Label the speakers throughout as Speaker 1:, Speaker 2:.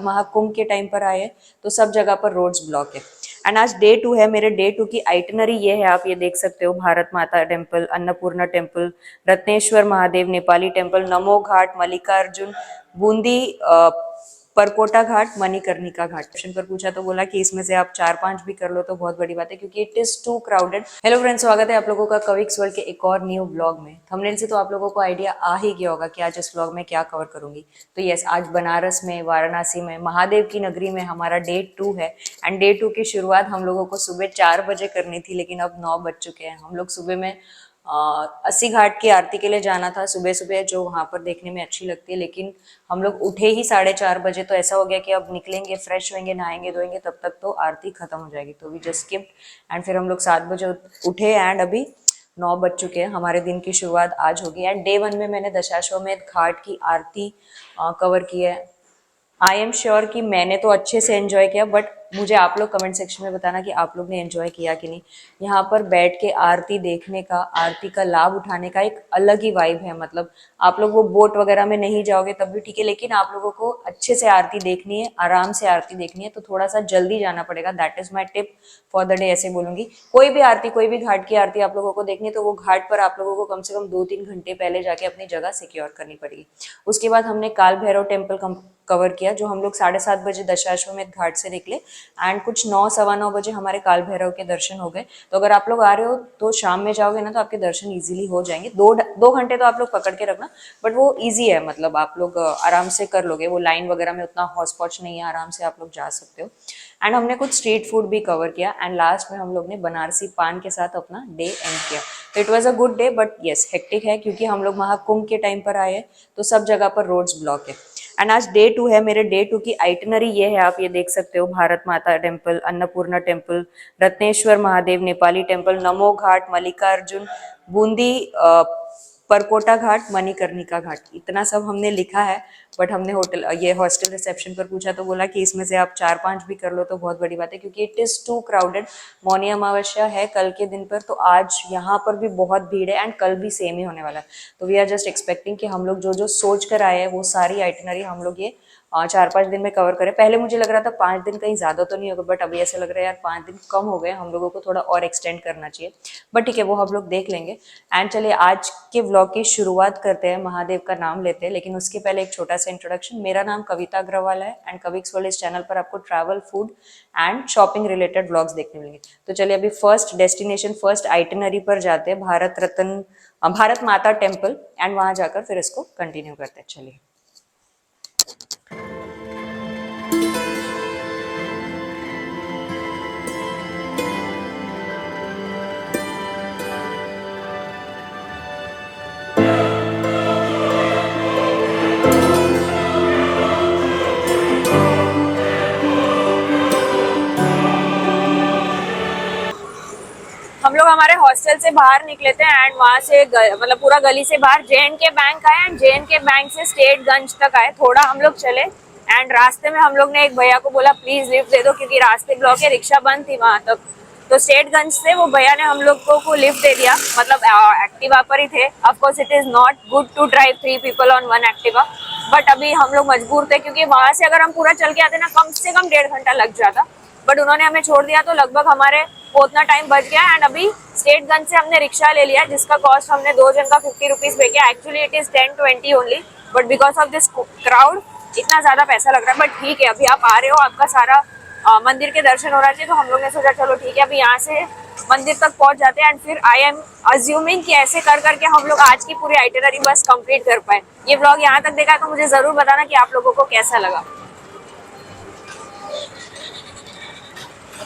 Speaker 1: महाकुंभ के टाइम पर आए तो सब जगह पर रोड्स ब्लॉक है। एंड आज डे 2 है। मेरे डे 2 की आइटनरी ये है, आप ये देख सकते हो। भारत माता temple, Annapurna temple, Ratneshwar Mahadev Nepali temple, Namo Ghat, Mallikarjun, Bundi परकोटा घाट, मणिकर्णिका घाट। क्वेश्चन पर पूछा तो बोला कि इसमें से आप 4-5 भी कर लो तो बहुत बड़ी बात है, क्योंकि it is too crowded. Hello friends, स्वागत है आप लोगों का कविक्स वर्ल्ड के एक और न्यू व्लॉग में। थंबनेल से तो आप लोगों को आइडिया आ ही गया होगा कि आज इस व्लॉग में क्या कवर करूंगी। तो यस, आज बनारस में, वाराणसी में, महादेव की नगरी में हमारा डे 2 है। एंड डे 2 की शुरुआत हम लोगों को सुबह 4 बजे करनी थी, लेकिन अब 9 बज चुके हैं। हम लोग सुबह में 80 घाट की आरती के लिए जाना था सुबह सुबह, जो वहां पर देखने में अच्छी लगती है, लेकिन हम लोग उठे ही 4:30 बजे। तो ऐसा हो गया कि अब निकलेंगे, फ्रेश होंगे, नहाएंगे धोएंगे, तब तक तो आरती खत्म हो जाएगी। तो वी जस्ट स्किप्ड एंड फिर हम लोग 7 बजे उठे एंड अभी 9 बज चुके हैं। हमारे दिन की शुरुआत आज होगी। एंड डे 1 में मैंने दशाश्वमेध घाट की आरती कवर की है। आई एम श्योर कि मैंने तो अच्छे से एंजॉय किया, बट मुझे आप लोग कमेंट सेक्शन में बताना कि आप लोग ने एंजॉय किया कि नहीं। यहाँ पर बैठ के आरती देखने का, आरती का लाभ उठाने का एक अलग ही वाइब है। मतलब आप लोग वो बोट वगैरह में नहीं जाओगे तब भी ठीक है, लेकिन आप लोगों को अच्छे से आरती देखनी है, आराम से आरती देखनी है, तो थोड़ा सा जल्दी जाना पड़ेगा। That is my tip for the day, ऐसे बोलूंगी। कोई भी आरती, कोई भी घाट की आरती आप लोगों को देखनी है तो वो घाट पर आप लोगों को कम से कम 2-3 घंटे पहले जाके अपनी जगह सिक्योर करनी पड़ेगी। उसके बाद हमने काल भैरव टेम्पल कवर किया, जो हम लोग 7:30 बजे दशाश्वमेध घाट से निकले एंड कुछ 9, 9:15 बजे हमारे काल भैरव के दर्शन हो गए। तो अगर आप लोग आ रहे हो तो शाम में जाओगे ना तो आपके दर्शन इजीली हो जाएंगे। 2 घंटे तो आप लोग पकड़ के रखना, बट वो इजी है। मतलब आप लोग आराम से कर लोगे, वो लाइन वगैरह में उतना हौच पौच नहीं है, आराम से आप लोग जा सकते हो। एंड हमने कुछ स्ट्रीट फूड भी कवर किया एंड लास्ट में हम लोग ने बनारसी पान के साथ अपना डे एंड किया। तो it was a good day, but yes hectic है, क्योंकि हम लोग महाकुंभ के टाइम पर आए तो सब जगह पर रोड्स ब्लॉक है। एंड आज डे 2 है। मेरे डे 2 की आइटनरी ये है, आप ये देख सकते हो। भारत माता temple, Annapurna temple, Ratneshwar Mahadev Nepali temple, Namo Ghat, Mallikarjun, Bundi परकोटा घाट, मणिकर्णिका घाट, इतना सब हमने लिखा है। बट हमने ये हॉस्टल रिसेप्शन पर पूछा तो बोला कि इसमें से आप 4-5 भी कर लो तो बहुत बड़ी बात है, क्योंकि it is too crowded. Mauni Amavasya है कल के दिन पर, तो आज यहाँ पर भी बहुत भीड़ है एंड कल भी सेम ही होने वाला है। तो वी आर जस्ट एक्सपेक्टिंग कि हम लोग जो जो सोच कर आए हैं वो सारी आइटनरी हम लोग ये 4-5 दिन में कवर करें। पहले मुझे लग रहा था 5 दिन कहीं ज्यादा तो नहीं होगा, बट अभी ऐसा लग रहा है यार 5 दिन कम हो गए, हम लोगों को थोड़ा और एक्सटेंड करना चाहिए। बट ठीक है, वो हम लोग देख लेंगे। एंड चलिए आज के व्लॉग की शुरुआत करते हैं, महादेव का नाम लेते हैं। लेकिन उसके पहले एक छोटा सा इंट्रोडक्शन। मेरा नाम कविता अग्रवाल है एंड कविक्स वर्ल्ड इस चैनल पर आपको travel, food and shopping related vlogs देखने मिलेंगे। तो चलिए अभी फर्स्ट डेस्टिनेशन, फर्स्ट आइटनरी पर जाते हैं, भारत माता टेम्पल, एंड वहां जाकर फिर इसको कंटिन्यू करते हैं। चलिए। हम लोग हमारे हॉस्टल से बाहर निकले थे एंड वहां से मतलब पूरा गली से बाहर JNK बैंक आए एंड JNK बैंक से स्टेटगंज तक आए। थोड़ा हम लोग चले एंड रास्ते में हम लोग ने एक भैया को बोला प्लीज लिफ्ट दे दो, क्योंकि रास्ते ब्लॉक है, रिक्शा बंद थी वहां तक। तो स्टेटगंज से वो भैया ने हम लोग को लिफ्ट दे दिया। मतलब एक्टिवा पर ही थे। Of course it is not good to drive 3 people on 1 Activa, but अभी हम लोग मजबूर थे, क्योंकि वहां से अगर हम पूरा चल के आते ना कम से कम 1.5 घंटा लग जाता। बट उन्होंने हमें छोड़ दिया तो लगभग हमारे को उतना टाइम बच गया। एंड अभी स्टेटगंज से हमने रिक्शा ले लिया, जिसका कॉस्ट हमने 2 जन का 50 रुपीज पे किया। Actually it is 10-20 only, but because of this crowd इतना ज्यादा पैसा लग रहा है। बट ठीक है, अभी आप आ रहे हो, आपका सारा मंदिर के दर्शन हो रहा है, तो हम लोग ने सोचा चलो ठीक है, अभी यहाँ से मंदिर तक पहुंच जाते हैं। एंड फिर आई एम अज्यूमिंग कि ऐसे कर करके हम लोग आज की पूरी आइटनरी बस कंप्लीट कर पाए। ये व्लॉग यहाँ तक देखा है तो मुझे जरूर बताना कि आप लोगों को कैसा लगा।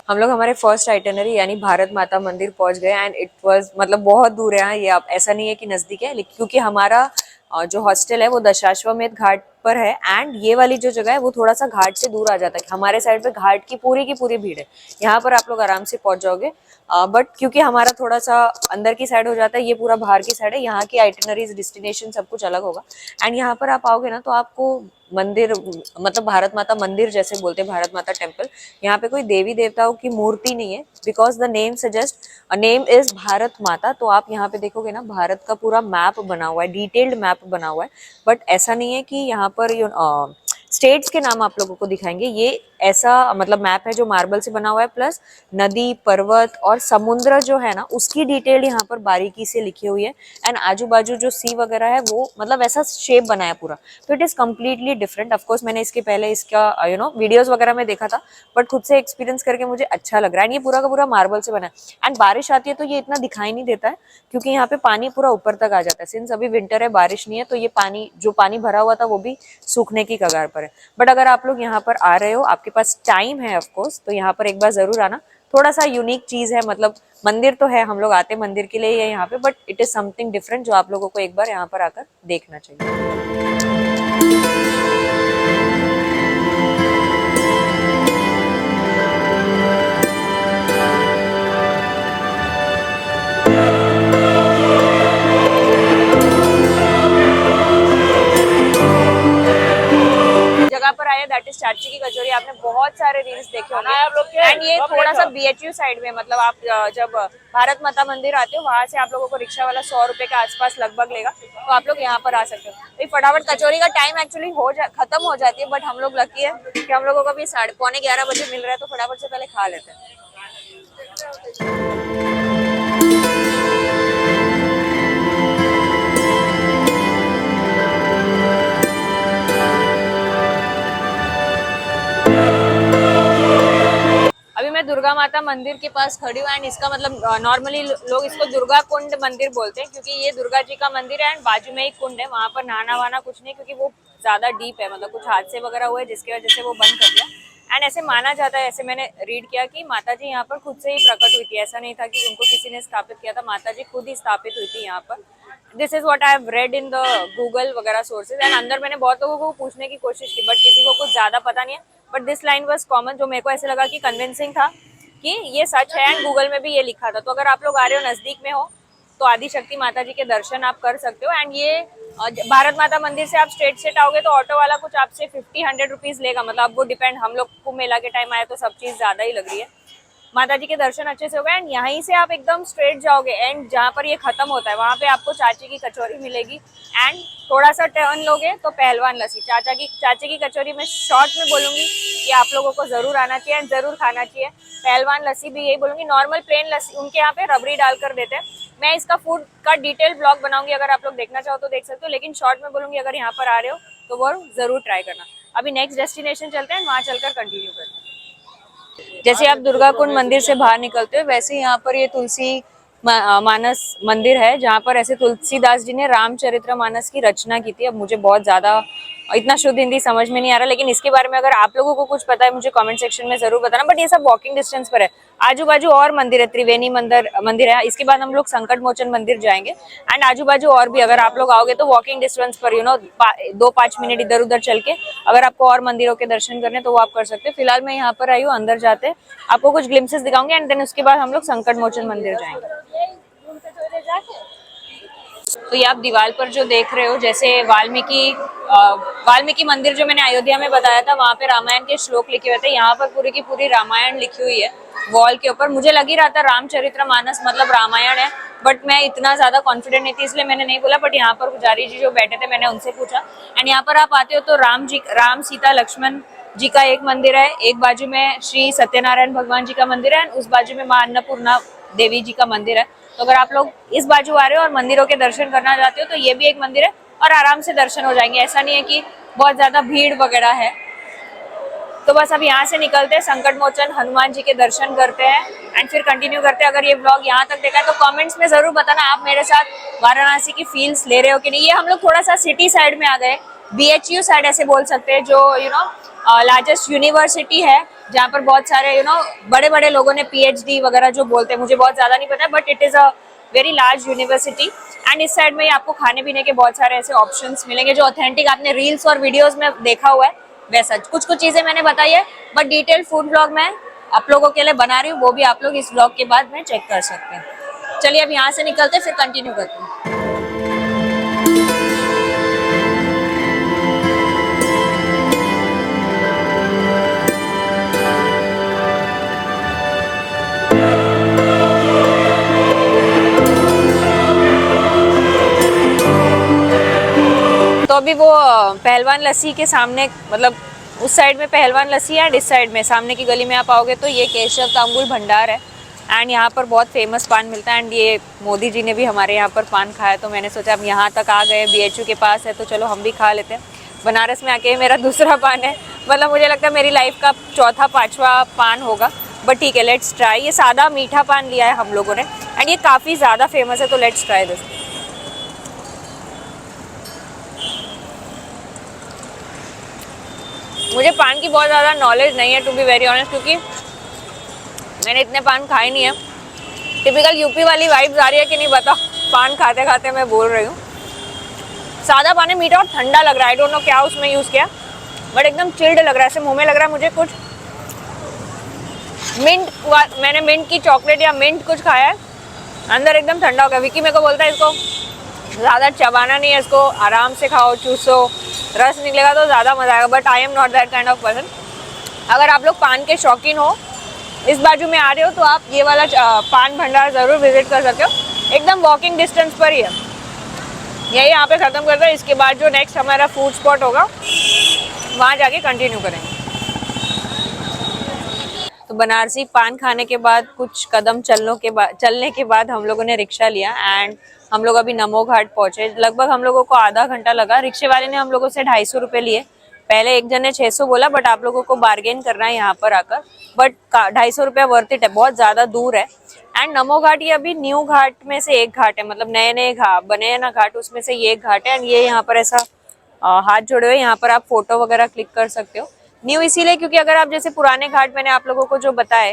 Speaker 1: हम लोग हमारे फर्स्ट आइटनरी यानी भारत माता मंदिर पहुंच गए एंड इट वाज मतलब बहुत दूर है। ये आप ऐसा नहीं है कि नजदीक है, लेकिन क्योंकि हमारा जो हॉस्टल है वो दशाश्वमेध घाट पर है एंड ये वाली जो जगह है वो थोड़ा सा घाट से दूर आ जाता है। हमारे साइड पे घाट की पूरी भीड़ है, यहाँ पर आप लोग आराम से पहुंच जाओगे। बट क्योंकि हमारा थोड़ा सा अंदर की साइड हो जाता है, ये पूरा बाहर की साइड है, यहाँ की आइटनरीज, डेस्टिनेशन सब कुछ अलग होगा। एंड यहाँ पर आप आओगे ना तो आपको मंदिर, मतलब भारत माता मंदिर जैसे बोलते हैं, भारत माता टेम्पल, यहाँ पे कोई देवी देवताओं की मूर्ति नहीं है, because the name suggest name is Bharat माता। तो आप यहाँ पे देखोगे ना भारत का पूरा मैप बना हुआ है, डिटेल्ड मैप बना हुआ है। बट ऐसा नहीं है कि यहाँ पर स्टेट्स के नाम आप लोगों को दिखाएंगे। ये ऐसा मतलब मैप है जो मार्बल से बना हुआ है, प्लस नदी, पर्वत और समुद्र जो है ना उसकी डिटेल यहाँ पर बारीकी से लिखी हुई है। एंड आजू बाजू जो सी वगैरह है वो मतलब ऐसा शेप बनाया पूरा, तो it is completely different. Of course मैंने इसके पहले इसका वीडियोस वगैरह में देखा था, बट खुद से एक्सपीरियंस करके मुझे अच्छा लग रहा है। एंड ये पूरा का पूरा मार्बल से बना है। एंड बारिश आती है तो ये इतना दिखाई नहीं देता है, क्योंकि यहाँ पे पानी पूरा ऊपर तक आ जाता है। सिंस अभी विंटर है, बारिश नहीं है, तो ये पानी जो पानी भरा हुआ था वो भी सूखने की कगार पर है। बट अगर आप लोग यहाँ पर आ रहे हो, आपके पास टाइम है ऑफकोर्स, तो यहाँ पर एक बार जरूर आना। थोड़ा सा यूनिक चीज है, मतलब मंदिर तो है, हम लोग आते मंदिर के लिए यहाँ पे, but it is something different जो आप लोगों को एक बार यहाँ पर आकर देखना चाहिए। जगह पर आए, दैट इज चाची की कचौरी। आपने बहुत सारे रील्स देखे होंगे। एंड ये थोड़ा सा BHU साइड में, मतलब आप जब भारत माता मंदिर आते हो वहां से आप लोगों को रिक्शा वाला 100 रुपए के आसपास लगभग लेगा, तो आप लोग यहाँ पर आ सकते हो। तो फटाफट कचौरी का टाइम एक्चुअली खत्म हो जाती है, बट हम लोग लकी है कि हम लोगों को भी 11:15 बजे मिल रहा है, तो फटाफट से पहले खा लेते हैं। अभी मैं दुर्गा माता मंदिर के पास खड़ी हूँ। एंड इसका मतलब नॉर्मली लोग इसको दुर्गा कुंड मंदिर बोलते हैं, क्योंकि ये दुर्गा जी का मंदिर है। एंड बाजू में एक कुंड है, वहां पर नहाना वाना कुछ नहीं, क्योंकि वो ज्यादा डीप है, मतलब कुछ हादसे वगैरह हुए जिसकी वजह से वो बंद कर दिया। एंड ऐसे माना जाता है, ऐसे मैंने रीड किया कि माता जी यहाँ पर खुद से ही प्रकट हुई थी। ऐसा नहीं था कि उनको किसी ने स्थापित किया था, माता जी खुद ही स्थापित हुई थी यहाँ पर। This is what I have read in the Google वगैरह सोर्सेज। एंड अंदर मैंने बहुत लोगों को पूछने की कोशिश की, बट किसी को कुछ ज्यादा पता नहीं है। But this line was common, जो मेरे को ऐसे लगा कि कन्विंसिंग था कि ये सच है। एंड गूगल में भी ये लिखा था। तो अगर आप लोग आ रहे हो, नजदीक में हो, तो आदि शक्ति माता जी के दर्शन आप कर सकते हो। एंड ये भारत माता मंदिर से आप स्ट्रेट आओगे तो ऑटो वाला कुछ आपसे 50-100 रुपीज लेगा, मतलब वो डिपेंड। हम लोग कुंभ मेला के टाइम आए तो सब चीज ज्यादा ही लग रही है। माता जी के दर्शन अच्छे से हो गए। एंड यहीं से आप एकदम स्ट्रेट जाओगे, एंड जहाँ पर ये खत्म होता है वहां पे आपको चाची की कचौरी मिलेगी। एंड थोड़ा सा टर्न लोगे तो पहलवान लस्सी। चाची की कचौरी में शॉर्ट में बोलूंगी कि आप लोगों को जरूर आना चाहिए एंड जरूर खाना चाहिए। पहलवान लस्सी भी यही बोलूंगी। नॉर्मल प्लेन लस्सी उनके यहाँ पे रबड़ी डालकर देते हैं। मैं इसका फूड का डिटेल ब्लॉग बनाऊंगी, अगर आप लोग देखना चाहो तो देख सकते हो, लेकिन शॉर्ट में बोलूंगी अगर यहाँ पर आ रहे हो तो वो जरूर ट्राई करना। अभी नेक्स्ट डेस्टिनेशन चलते हैं, वहां चलकर कंटिन्यू करते हैं। जैसे आप दुर्गा कुंड मंदिर से बाहर निकलते हो, वैसे यहाँ पर ये तुलसी मानस मंदिर है, जहाँ पर ऐसे तुलसीदास जी ने रामचरित्र मानस की रचना की थी। अब मुझे बहुत ज्यादा इतना शुद्ध हिंदी समझ में नहीं आ रहा, लेकिन इसके बारे में अगर आप लोगों को कुछ पता है मुझे कमेंट सेक्शन में जरूर बताना। बट ये सब वॉकिंग डिस्टेंस पर है। आजू बाजू और मंदिर है, त्रिवेणी मंदिर है। इसके बाद हम लोग संकट मोचन मंदिर जाएंगे। एंड आजू बाजू और भी अगर आप लोग आओगे तो वॉकिंग डिस्टेंस पर 2-5 मिनट इधर उधर चल के अगर आपको और मंदिरों के दर्शन करने तो वो आप कर सकते हैं। फिलहाल मैं यहाँ पर आई हूँ, अंदर जाते हैं, आपको कुछ ग्लिम्सेस दिखाऊंगे। एंड देन उसके बाद हम लोग संकट मोचन मंदिर जाएंगे। तो ये आप दीवार पर जो देख रहे हो, जैसे वाल्मीकि मंदिर जो मैंने अयोध्या में बताया था, वहां पे रामायण के श्लोक लिखे हुए थे। यहाँ पर पूरी की पूरी रामायण लिखी हुई है वॉल के ऊपर। मुझे लग ही रहा था रामचरित्र मानस मतलब रामायण है, बट मैं इतना ज्यादा कॉन्फिडेंट नहीं थी, इसलिए मैंने नहीं बोला। बट यहाँ पर पुजारी जी जो बैठे थे, मैंने उनसे पूछा। एंड यहाँ पर आप आते हो तो राम सीता लक्ष्मण जी का एक मंदिर है, एक बाजू में श्री सत्यनारायण भगवान जी का मंदिर है, उस बाजू में माँ अन्नपूर्णा देवी जी का मंदिर है। तो अगर आप लोग इस बाजू आ रहे हो और मंदिरों के दर्शन करना चाहते हो तो ये भी एक मंदिर है, और आराम से दर्शन हो जाएंगे। ऐसा नहीं है कि बहुत ज्यादा भीड़ वगैरह है। तो बस अब यहाँ से निकलते हैं, संकट मोचन हनुमान जी के दर्शन करते हैं एंड फिर कंटिन्यू करते हैं। अगर ये ब्लॉग यहाँ तक देखा है तो कमेंट्स में जरूर बताना आप मेरे साथ वाराणसी की फील्स ले रहे हो कि नहीं। ये हम लोग थोड़ा सा सिटी साइड में आ गए, BHU साइड ऐसे बोल सकते हैं, जो लार्जेस्ट यूनिवर्सिटी है, जहाँ पर बहुत सारे बड़े बड़े लोगों ने PhD वगैरह जो बोलते हैं, मुझे बहुत ज्यादा नहीं पता, but it is a very large university. And इस साइड में आपको खाने पीने के बहुत सारे ऐसे ऑप्शंस मिलेंगे जो ऑथेंटिक आपने रील्स और वीडियोस में देखा हुआ है वैसा। कुछ चीजें मैंने बताई है, बट डिटेल फूड ब्लॉग मैं आप लोगों के लिए बना रही हूँ, वो भी आप लोग इस ब्लॉग के बाद में चेक कर सकते हैं। चलिए अब यहाँ से निकलते फिर कंटिन्यू करते हैं। तो अभी वो पहलवान लस्सी के सामने, मतलब उस साइड में पहलवान लस्सी है एंड इस साइड में सामने की गली में आप आओगे तो ये केशव तांबुल भंडार है एंड यहाँ पर बहुत फेमस पान मिलता है। एंड ये मोदी जी ने भी हमारे यहाँ पर पान खाया, तो मैंने सोचा अब यहाँ तक आ गए, BHU के पास है तो चलो हम भी खा लेते हैं। बनारस में आके मेरा दूसरा पान है, मतलब मुझे लगता है मेरी लाइफ का चौथा पांचवा पान होगा, बट ठीक है, लेट्स ट्राई। ये सादा मीठा पान लिया है हम लोगों ने एंड ये काफ़ी ज़्यादा फेमस है, तो लेट्स ट्राई दिस। मुझे पान की बहुत ज़्यादा नॉलेज नहीं है टू बी वेरी ऑनेस्ट, क्योंकि मैंने इतने पान खाए नहीं है। टिपिकल यूपी वाली वाइब्स आ रही है कि नहीं बता, पान खाते खाते मैं बोल रही हूँ। सादा पानी मीठा और ठंडा लग रहा है, आई डोंट नो क्या उसमें यूज़ किया, बट एकदम चिल्ड लग रहा है। ऐसे मुंह में लग रहा है मुझे कुछ मिंट, मैंने मिंट की चॉकलेट या मिंट कुछ खाया है, अंदर एकदम ठंडा हो गया। विकी मेरे को बोलता है इसको ज़्यादा चबाना नहीं है, इसको आराम से खाओ, चूसो, रस निकलेगा तो ज़्यादा मज़ा आएगा, but I am not that kind of person. अगर आप लोग पान के शौकीन हो, इस बाजू में आ रहे हो, तो आप ये वाला पान भंडार ज़रूर विजिट कर सकते हो, एकदम वॉकिंग डिस्टेंस पर ही है। यही यहाँ पे ख़त्म करते हैं, इसके बाद जो नेक्स्ट हमारा फूड स्पॉट होगा वहाँ जाके कंटिन्यू करेंगे। तो बनारसी पान खाने के बाद कुछ कदम चलने के बाद हम लोगों ने रिक्शा लिया एंड हम लोग अभी नमो घाट पहुंचे। लगभग हम लोगों को आधा घंटा लगा। रिक्शे वाले ने हम लोगों से 250 रुपये लिए। पहले एक जन ने 600 बोला, बट आप लोगों को बार्गेन करना है यहाँ पर आकर, बट 250 रुपया वर्थ इट है, बहुत ज़्यादा दूर है। एंड नमो घाट ये अभी न्यू घाट में से एक घाट है, मतलब नए नए घाट बने हैं ना घाट, उसमें से ये एक घाट है। एंड ये यहाँ पर ऐसा हाथ जोड़े हुए, यहाँ पर आप फोटो वगैरह क्लिक कर सकते हो। न्यू इसीलिए क्योंकि अगर आप जैसे पुराने घाट मैंने आप लोगों को जो बताए,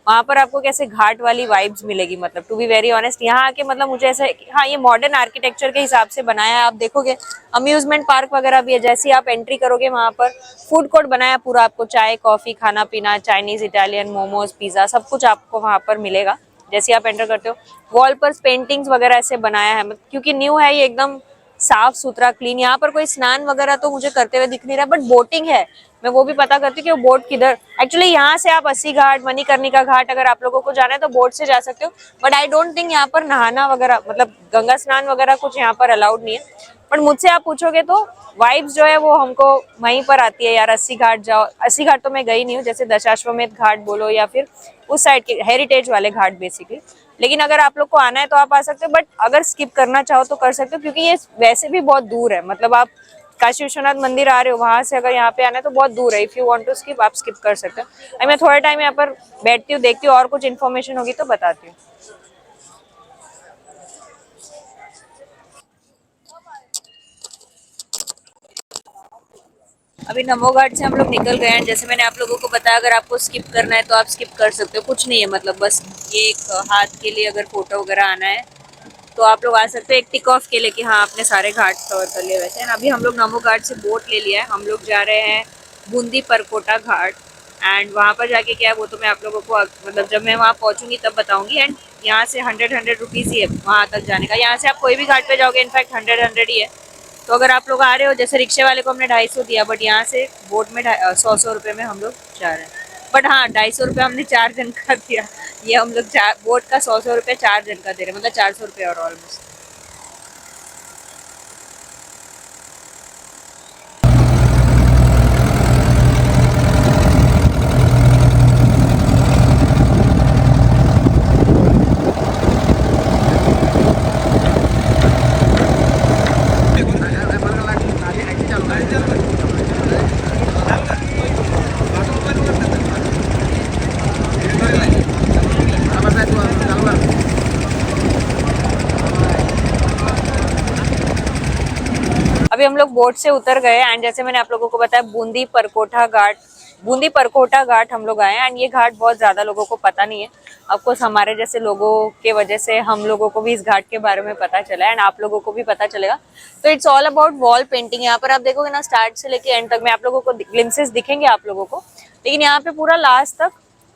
Speaker 1: वहां पर आपको कैसे घाट वाली वाइब्स मिलेगी, मतलब टू बी वेरी ऑनेस्ट यहाँ आके मतलब मुझे ऐसा, हाँ ये मॉडर्न आर्किटेक्चर के हिसाब से बनाया है। आप देखोगे अम्यूजमेंट पार्क वगैरह भी है, जैसे आप एंट्री करोगे वहां पर फूड कोर्ट बनाया पूरा, आपको चाय कॉफी खाना पीना, चाइनीज इटालियन मोमोज पिज्जा सब कुछ आपको वहां पर मिलेगा जैसे आप एंटर करते हो। वॉल पर पेंटिंग्स वगैरह ऐसे बनाया है, क्योंकि न्यू है ये, एकदम साफ सुथरा क्लीन। यहाँ पर कोई स्नान वगैरह तो मुझे करते हुए दिख नहीं रहा, बट बोटिंग है, मैं वो भी पता करती हूँ कि वो बोट किधर। एक्चुअली यहाँ से आप 80 घाट मणिकर्णिका घाट अगर आप लोगों को जाना है तो बोट से जा सकते हो, बट आई डोंट थिंक यहाँ पर नहाना वगैरह, मतलब गंगा स्नान वगैरह कुछ यहाँ पर अलाउड नहीं है। बट मुझसे आप पूछोगे तो वाइब्स जो है वो हमको वहीं पर आती है यार। 80 घाट जाओ, 80 घाट तो मैं गई नहीं हूँ, जैसे दशाश्वमेध घाट बोलो या फिर उस साइड के हेरिटेज वाले घाट बेसिकली। लेकिन अगर आप लोग को आना है तो आप आ सकते हो, बट अगर स्किप करना चाहो तो कर सकते हो, क्योंकि ये वैसे भी बहुत दूर है। मतलब आप काशी विश्वनाथ मंदिर आ रहे हो, वहां से अगर यहाँ पे आना है तो बहुत दूर है। If you want to skip, आप स्किप कर सकते हो। मैं थोड़ा टाइम यहाँ पर बैठती हूँ, देखती हूँ, और कुछ इन्फॉर्मेशन होगी तो बताती हूँ। अभी नमो घाट से हम लोग निकल गए हैं। जैसे मैंने आप लोगों को बताया, अगर आपको स्किप करना है तो आप स्किप कर सकते हो, कुछ नहीं है। मतलब बस ये एक हाथ के लिए अगर फोटो वगैरह आना है तो आप लोग आ सकते हो, एक टिक ऑफ के लिए कि हाँ आपने सारे घाट कवर कर लिए। वैसे अभी हम लोग नमो घाट से बोट ले लिया है, हम लोग जा रहे हैं बूंदी परकोटा घाट। एंड वहाँ पर जाके क्या है वो तो मैं आप लोगों को मतलब जब मैं वहाँ पहुँचूंगी तब बताऊंगी। एंड यहाँ से 100 रुपीज़ ही है वहाँ तक जाने का। यहाँ से आप कोई भी घाट पे जाओगे, इनफैक्ट 100 ही है। तो अगर आप लोग आ रहे हो, जैसे रिक्शे वाले को हमने 250 दिया, बट यहाँ से बोट में 100 रुपये में हम लोग जा रहे हैं। बट हाँ 250 रुपये हमने 4 जन का दिया। ये हम लोग बोट का 100 रुपये 4 जन का दे रहे हैं, मतलब 400 रुपये और ऑलमोस्ट। अभी हम लोग बोट से उतर गए एंड जैसे मैंने आप लोगों को बताया बूंदी परकोटा घाट हम लोग आए हैं। एंड ये घाट बहुत ज्यादा लोगों को पता नहीं है। ऑफकोर्स हमारे जैसे लोगों के वजह से हम लोगों को भी इस घाट के बारे में पता चला है एंड आप लोगों को भी पता चलेगा। तो it's all about wall painting. यहाँ पर आप देखोगे ना, स्टार्ट से लेके एंड तक में आप लोगों को ग्लिम्सेस दिखेंगे आप लोगों को, लेकिन यहाँ पे पूरा लास्ट तक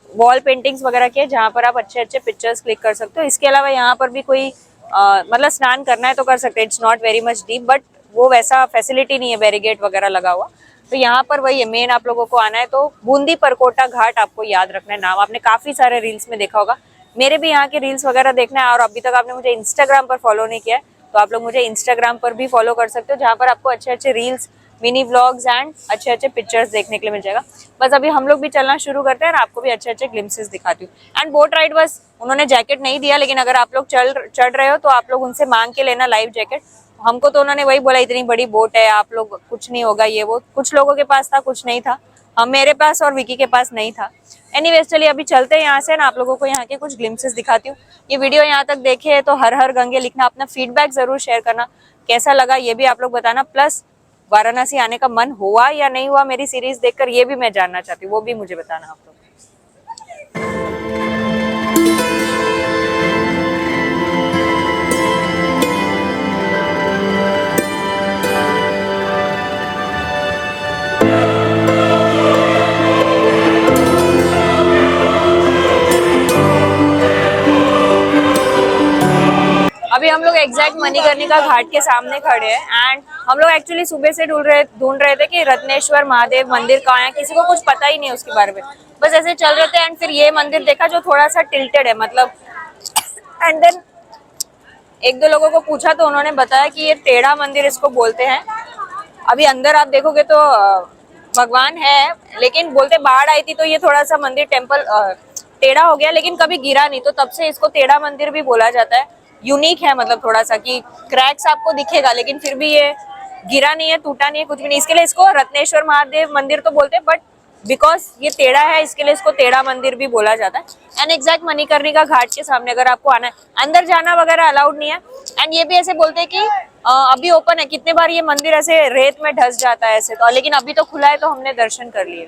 Speaker 1: वॉल पेंटिंग्स वगैरह की है, जहाँ पर आप अच्छे अच्छे पिक्चर्स क्लिक कर सकते हो। इसके अलावा यहाँ पर भी कोई मतलब स्नान करना है तो कर सकते हैं, it's not very much deep, but वो वैसा फैसिलिटी नहीं है बैरिगेट वगैरह लगा हुआ। तो यहाँ पर वही है, मेन आप लोगों को आना है तो बूंदी परकोटा घाट आपको याद रखना है नाम। आपने काफी सारे रील्स में देखा होगा, मेरे भी यहाँ के रील्स वगैरह देखना है। और अभी तक आपने मुझे इंस्टाग्राम पर फॉलो नहीं किया है तो आप लोग मुझे इंस्टाग्राम पर भी फॉलो कर सकते हो, जहाँ पर आपको अच्छे अच्छे रील्स, मिनी व्लॉग्स एंड अच्छे अच्छे पिक्चर्स देखने के लिए मिल जाएगा। बस अभी हम लोग भी चलना शुरू करते हैं और आपको भी अच्छे अच्छे ग्लिम्सेस दिखाती हूँ। एंड बोट राइड, बस उन्होंने जैकेट नहीं दिया, लेकिन अगर आप लोग चढ़ रहे हो तो आप लोग उनसे मांग के लेना लाइफ जैकेट। हमको तो उन्होंने वही बोला इतनी बड़ी बोट है, आप लोग कुछ नहीं होगा ये वो। कुछ लोगों के पास था, कुछ नहीं था। हम, मेरे पास और विकी के पास नहीं था। एनीवेज चलिए अभी चलते हैं यहाँ से ना, आप लोगों को यहाँ के कुछ ग्लिम्सेस दिखाती हूँ। ये वीडियो यहाँ तक देखे तो हर हर गंगे लिखना, अपना फीडबैक जरूर शेयर करना, कैसा लगा ये भी आप लोग बताना। प्लस वाराणसी आने का मन हुआ या नहीं हुआ मेरी सीरीज देखकर, ये भी मैं जानना चाहती हूँ, वो भी मुझे बताना आप लोग। अभी हम लोग एग्जैक्ट मणिकर्णिका घाट के सामने खड़े हैं एंड हम लोग एक्चुअली सुबह से ढूंढ रहे थे कि रत्नेश्वर महादेव मंदिर कहाँ है। किसी को कुछ पता ही नहीं है उसके बारे में, बस ऐसे चल रहे थे एंड फिर ये मंदिर देखा जो थोड़ा सा टिल्टेड है मतलब। एंड देन एक दो लोगों को पूछा तो उन्होंने बताया कि ये टेढ़ा मंदिर इसको बोलते हैं। अभी अंदर आप देखोगे तो भगवान है, लेकिन बोलते बाढ़ आई थी तो ये थोड़ा सा मंदिर टेम्पल टेढ़ा हो गया, लेकिन कभी गिरा नहीं, तो तब से इसको टेढ़ा मंदिर भी बोला जाता है। यूनिक है मतलब थोड़ा सा कि क्रैक्स आपको दिखेगा, लेकिन फिर भी ये गिरा नहीं है, टूटा नहीं है, कुछ भी नहीं। इसके लिए इसको रत्नेश्वर महादेव मंदिर तो बोलते हैं, बट बिकॉज ये टेढ़ा है इसके लिए इसको टेढ़ा मंदिर भी बोला जाता है। एंड एग्जैक्ट मणिकर्णिका घाट के सामने अगर आपको आना है, अंदर जाना वगैरह अलाउड नहीं है। एंड ये भी ऐसे बोलते हैं कि अभी ओपन है, कितने बार ये मंदिर ऐसे रेत में धंस जाता है ऐसे तो, लेकिन अभी तो खुला है तो हमने दर्शन कर लिए।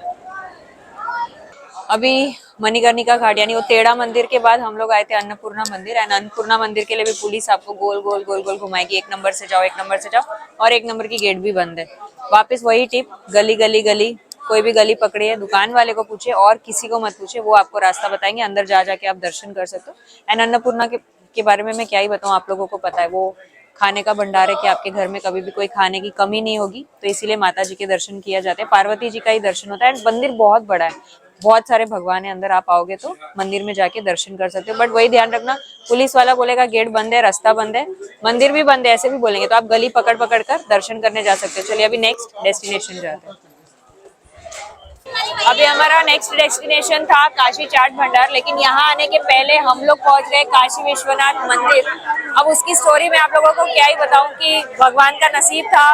Speaker 1: अभी मणिकर्णिका घाट यानी वो टेढ़ा मंदिर के बाद हम लोग आए थे अन्नपूर्णा मंदिर। एंड अन्नपूर्णा मंदिर के लिए भी पुलिस आपको गोल गोल गोल गोल घुमाएगी, 1 नंबर से जाओ, 1 नंबर से जाओ, और 1 नंबर की गेट भी बंद है। वापस वही टिप, गली गली गली, कोई भी गली पकड़ी है, दुकान वाले को पूछे और किसी को मत पूछे, वो आपको रास्ता बताएंगे, अंदर जा जाके आप दर्शन कर सकते हो। एंड अन्नपूर्णा के बारे में मैं क्या ही बताऊं, आप लोगों को पता है वो खाने का भंडार है कि आपके घर में कभी भी कोई खाने की कमी नहीं होगी, तो इसीलिए माता जी के दर्शन किया जाते हैं, पार्वती जी का ही दर्शन होता है। एंड मंदिर बहुत बड़ा है, बहुत सारे भगवान है अंदर, आप आओगे तो मंदिर में जाके दर्शन कर सकते हो। बट वही ध्यान रखना, पुलिस वाला बोलेगा गेट बंद है, रास्ता बंद है, मंदिर भी बंद है, ऐसे भी बोलेंगे, तो आप गली पकड़ पकड़ कर दर्शन करने जा सकते हो। चलिए अभी नेक्स्ट डेस्टिनेशन जाते हैं। अभी हमारा नेक्स्ट डेस्टिनेशन था काशी चाट भंडार, लेकिन यहाँ आने के पहले हम लोग पहुंच गए काशी विश्वनाथ मंदिर। अब उसकी स्टोरी मैं आप लोगों को क्या ही बताऊं कि भगवान का नसीब था,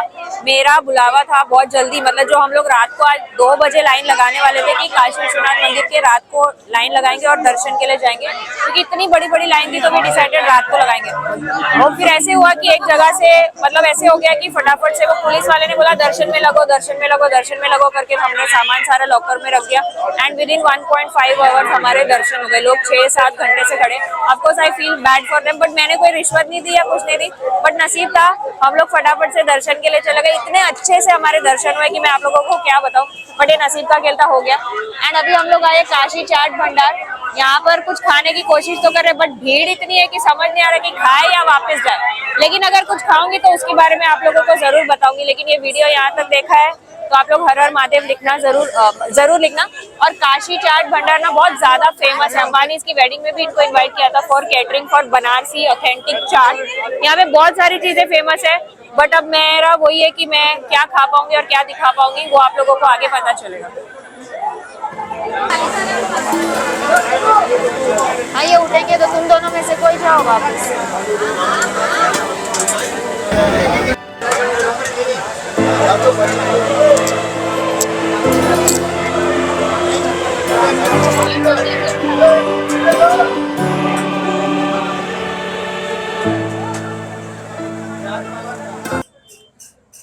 Speaker 1: मेरा बुलावा था बहुत जल्दी, मतलब जो हम लोग रात को आज 2 बजे लाइन लगाने वाले थे कि काशी विश्वनाथ मंदिर के रात को लाइन लगाएंगे और दर्शन के लिए जाएंगे, क्योंकि इतनी बड़ी बड़ी लाइन थी तो भी डिसाइडेड रात को लगाएंगे। और फिर ऐसे हुआ कि एक जगह से मतलब ऐसे हो गया कि फटाफट से वो पुलिस वाले ने बोला दर्शन में लगो, दर्शन में लगो, दर्शन में लगो करके हमने सामान सारा लॉकर में रख दिया। एंड विद इन 1.5 आवर्स हमारे दर्शन हो गए। लोग 6-7 घंटे से खड़े। Of course I feel bad for them, but मैंने कोई रिश्वत नहीं दी या कुछ नहीं दी, बट नसीब था हम लोग फटाफट से दर्शन के लिए चले गए। इतने अच्छे से हमारे दर्शन हुए कि मैं आप लोगों को क्या बताऊं, बट ये नसीब का खेल था, हो गया। एंड अभी हम लोग आए काशी चाट भंडार, यहाँ पर कुछ खाने की कोशिश तो कर रहे, बट भीड़ इतनी है कि समझ नहीं आ रहा कि खाए या वापस जाए। लेकिन अगर कुछ खाऊंगी तो उसके बारे में आप लोगों को जरूर बताऊंगी। लेकिन ये वीडियो यहाँ तक देखा है तो आप लोग हर हर महादेव लिखना जरूर लिखना। और काशी चाट भंडार ना बहुत ज्यादा फेमस है, अंबानी इसकी वेडिंग में भी इनको इनवाइट किया था for catering for Banarasi authentic chaat. यहाँ पे बहुत सारी चीजें फेमस है, बट अब मेरा वही है कि मैं क्या खा पाऊंगी और क्या दिखा पाऊंगी वो आप लोगों को आगे पता चलेगा। हाँ ये उठेंगे तो तुम दोनों में से कोई जाओ वापस।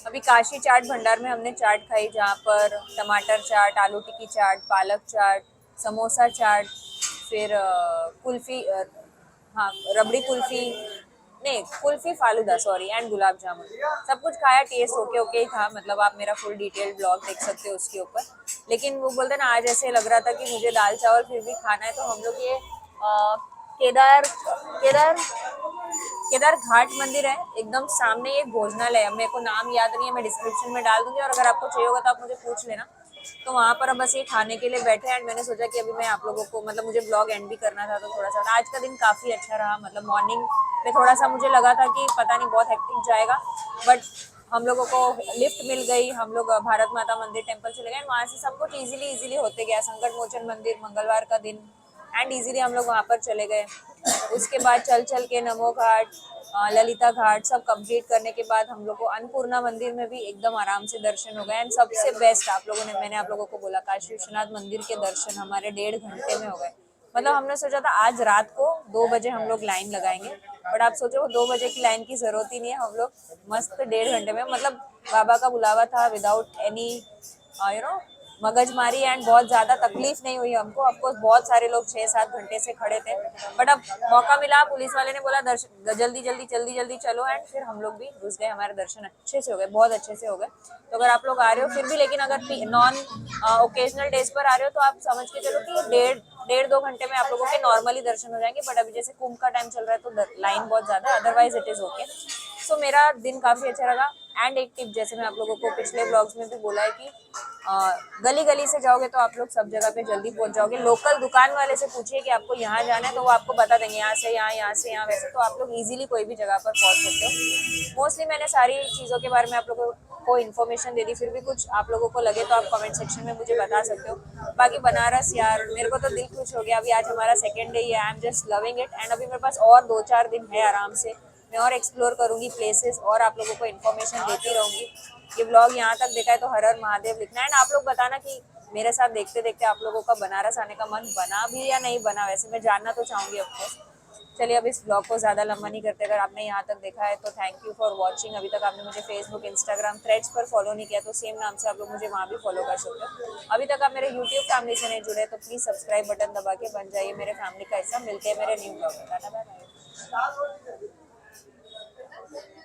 Speaker 1: अभी काशी चाट भंडार में हमने चाट खाई, जहाँ पर टमाटर चाट, आलू टिक्की चाट, पालक चाट, समोसा चाट, फिर कुल्फी, हाँ रबड़ी कुल्फी, नहीं कुल्फी फालूदा सॉरी, एंड गुलाब जामुन, सब कुछ खाया। टेस्ट ओके ओके ही था, मतलब आप मेरा फुल डिटेल ब्लॉग देख सकते हो उसके ऊपर। लेकिन वो बोलते ना आज ऐसे लग रहा था कि मुझे दाल चावल फिर भी खाना है, तो हम लोग ये केदार केदार केदार घाट मंदिर है, एकदम सामने एक भोजनालय है, मेरे को नाम याद नहीं है, मैं डिस्क्रिप्शन में डाल दूंगी, और अगर आपको चाहिए होगा तो आप मुझे पूछ लेना। तो वहाँ पर हम बस ये खाने के लिए बैठे। एंड मैंने सोचा कि अभी मैं आप लोगों को, मतलब मुझे ब्लॉग एंड भी करना था, तो थोड़ा सा आज का दिन काफी अच्छा रहा, मतलब मॉर्निंग में थोड़ा सा मुझे लगा था कि पता नहीं बहुत हेक्टिक जाएगा, बट हम लोगों को लिफ्ट मिल गई, हम लोग भारत माता मंदिर टेम्पल चले गए, वहाँ से सब कुछ इजीली इजीली होते गया, संकट मोचन मंदिर मंगलवार का दिन, एंड इजीली हम लोग वहाँ पर चले गए। उसके बाद चल चल के नमो घाट, ललिता घाट सब कंप्लीट करने के बाद हम लोग को अन्नपूर्णा मंदिर में भी एकदम आराम से दर्शन हो गए। एंड सबसे बेस्ट आप लोगों ने, मैंने आप लोगों को बोला, काशी विश्वनाथ मंदिर के दर्शन हमारे 1.5 घंटे में हो गए। मतलब हमने सोचा था आज रात को 2 बजे हम लोग लाइन लगाएंगे, बट आप सोचो 2 बजे की लाइन की जरूरत ही नहीं है, हम लोग मस्त 1.5 घंटे में, मतलब बाबा का बुलावा था, विदाउट एनी मगजमारी, एंड बहुत ज्यादा तकलीफ नहीं हुई हमको। ऑफकोर्स बहुत सारे लोग 6-7 घंटे से खड़े थे, बट अब मौका मिला, पुलिस वाले ने बोला दर्शन जल्दी जल्दी जल्दी जल्दी चलो, एंड फिर हम लोग भी घुस गए, हमारे दर्शन अच्छे से हो गए, बहुत अच्छे से हो गए। तो अगर आप लोग आ रहे हो फिर भी, लेकिन अगर नॉन ओकेजनल डेज पर आ रहे हो तो आप समझ के चलो कि 1.5-2 घंटे में आप लोगों के नॉर्मली दर्शन हो जाएंगे। बट अभी जैसे कुंभ का टाइम चल रहा है तो लाइन बहुत ज्यादा, अदरवाइज इट इज ओके। सो मेरा दिन काफी अच्छा लगा। एंड एक टिप, जैसे मैं आप लोगों को पिछले ब्लॉग्स में भी बोला है कि गली गली से जाओगे तो आप लोग सब जगह पे जल्दी पहुंच जाओगे। लोकल दुकान वाले से पूछिए कि आपको यहाँ जाना है, तो वो आपको बता देंगे यहाँ से यहाँ, यहाँ से यहाँ, वैसे तो आप लोग इजीली कोई भी जगह पर पहुंच सकते हो। मोस्टली मैंने सारी चीज़ों के बारे में आप लोगों को इन्फॉर्मेशन दे दी, फिर भी कुछ आप लोगों को लगे तो आप कमेंट सेक्शन में मुझे बता सकते हो। बाकी बनारस यार, मेरे को तो दिल खुश हो गया। अभी आज हमारा सेकेंड डे है, I am just loving it. And अभी मेरे पास और 2-4 दिन है आराम से, मैं और एक्सप्लोर करूंगी प्लेसेस, और आप लोगों को इन्फॉर्मेशन देती रहूंगी। ये ब्लॉग यहाँ तक देखा है तो हर हर महादेव लिखना है। एंड आप लोग बताना कि मेरे साथ देखते देखते आप लोगों का बनारस आने का मन बना भी या नहीं बना, वैसे मैं जानना तो चाहूंगी ऑफकोर्स। चलिए अब इस ब्लॉग को ज़्यादा लंबा नहीं करते, अगर आपने यहाँ तक देखा है तो थैंक यू फॉर वॉचिंग। अभी तक आपने मुझे फेसबुक, इंस्टाग्राम, थ्रेड्स पर फॉलो नहीं किया तो सेम नाम से आप लोग मुझे वहाँ भी फॉलो कर सकते हो। अभी तक आप मेरे यूट्यूब फैमिली से नहीं जुड़े तो प्लीज़ सब्सक्राइब बटन दबा के बन जाइए मेरे फैमिली का हिस्सा। मिलते हैं मेरे न्यू ब्लॉग में, टाटा बाय बाय।